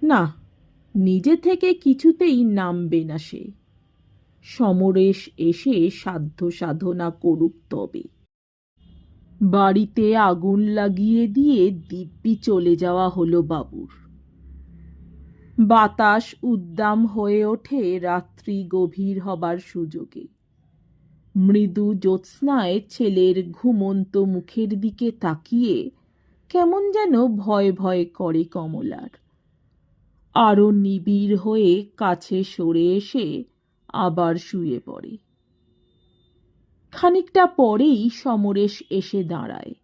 না, নিজে থেকে কিছুতেই নামবে না সে। সমরেশ এসে সাধ্য সাধনা করুক তবে। বাড়িতে আগুন লাগিয়ে দিয়ে দিব্যি চলে যাওয়া হলো বাবুর। বাতাস উদ্দাম হয়ে ওঠে রাত্রি গভীর হবার সুযোগে। মৃদু জ্যোৎস্নায় ছেলের ঘুমন্ত মুখের দিকে তাকিয়ে কেমন যেন ভয় ভয় করে কমলার। আরো নিবিড় হয়ে কাছে সরে এসে আবার শুয়ে পড়ে। খানিকটা পরেই সমরেশ এসে দাঁড়ায়।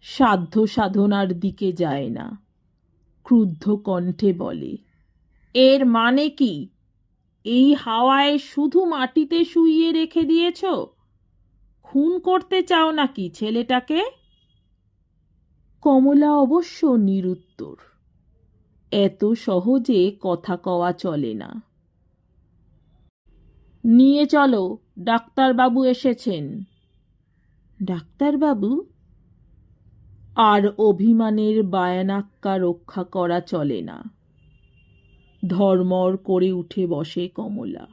সাধ্য সাধনার দিকে যায় না, ক্রুদ্ধ কণ্ঠে বলে, এর মানে কি? এই হাওয়ায় শুধু মাটিতে শুইয়ে রেখে দিয়েছ? খুন করতে চাও নাকি ছেলেটাকে? কমলা অবশ্য নিরুত্তর। এত সহজে কথা কওয়া চলে না। নিয়ে চলো, ডাক্তারবাবু এসেছেন। ডাক্তারবাবু? আর অভিমানের বায়ানাক্কা রক্ষা করা চলে না। ধর্মর করে উঠে বসে কমলা।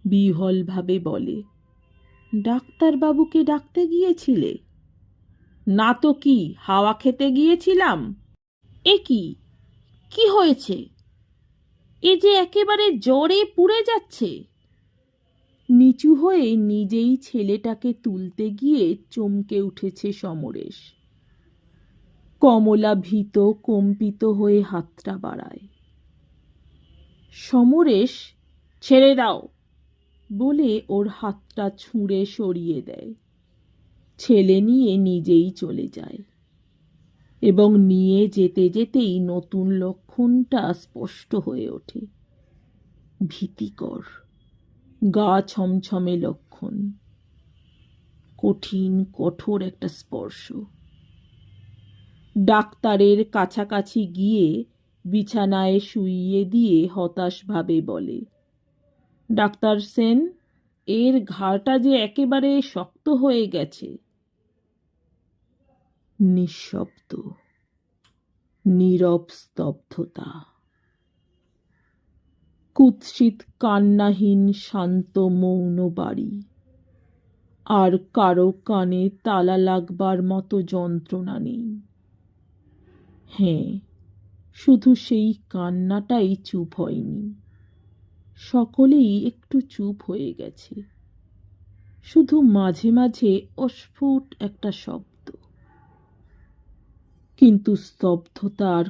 বিহ্বলভাবে বলে, ডাক্তারবাবুকে ডাকতে গিয়েছিলে? না তো কি, হাওয়া খেতে গিয়েছিলাম। এ কি, কি হয়েছে? এ যে একেবারে জ্বরে পুড়ে যাচ্ছে। নিচু হয়ে নিজেই ছেলেটাকে তুলতে গিয়ে চমকে উঠেছে সমরেশ। কমলা ভীত কম্পিত হয়ে হাতটা বাড়ায়। সমরেশ, ছেড়ে দাও বলে ওর হাতটা ছুঁড়ে সরিয়ে দেয়। ছেলে নিয়ে নিজেই চলে যায় এবং নিয়ে যেতে যেতেই নতুন লক্ষণটা স্পষ্ট হয়ে ওঠে। ভীতিকর, গা ছমছমে লক্ষণ। কঠিন কঠোর একটা স্পর্শ। ডাক্তারের কাছাকাছি গিয়ে বিছানায় শুইয়ে দিয়ে হতাশভাবে বলে, ডাক্তার সেন, এর ঘাড়টা যে একেবারে শক্ত হয়ে গেছে। নিঃশব্দ, নীরব স্তব্ধতা। কুৎসিত কান্নাহীন শান্ত মৌন বাড়ি। আর কারো কানে তালা লাগবার মতো যন্ত্রণা নেই। হ্যাঁ, শুধু সেই কান্নাটাই চুপ হয়নি। সকলেই একটু চুপ হয়ে গেছে। শুধু মাঝে মাঝে অস্ফুট একটা শব্দ। কিন্তু স্তব্ধতা আর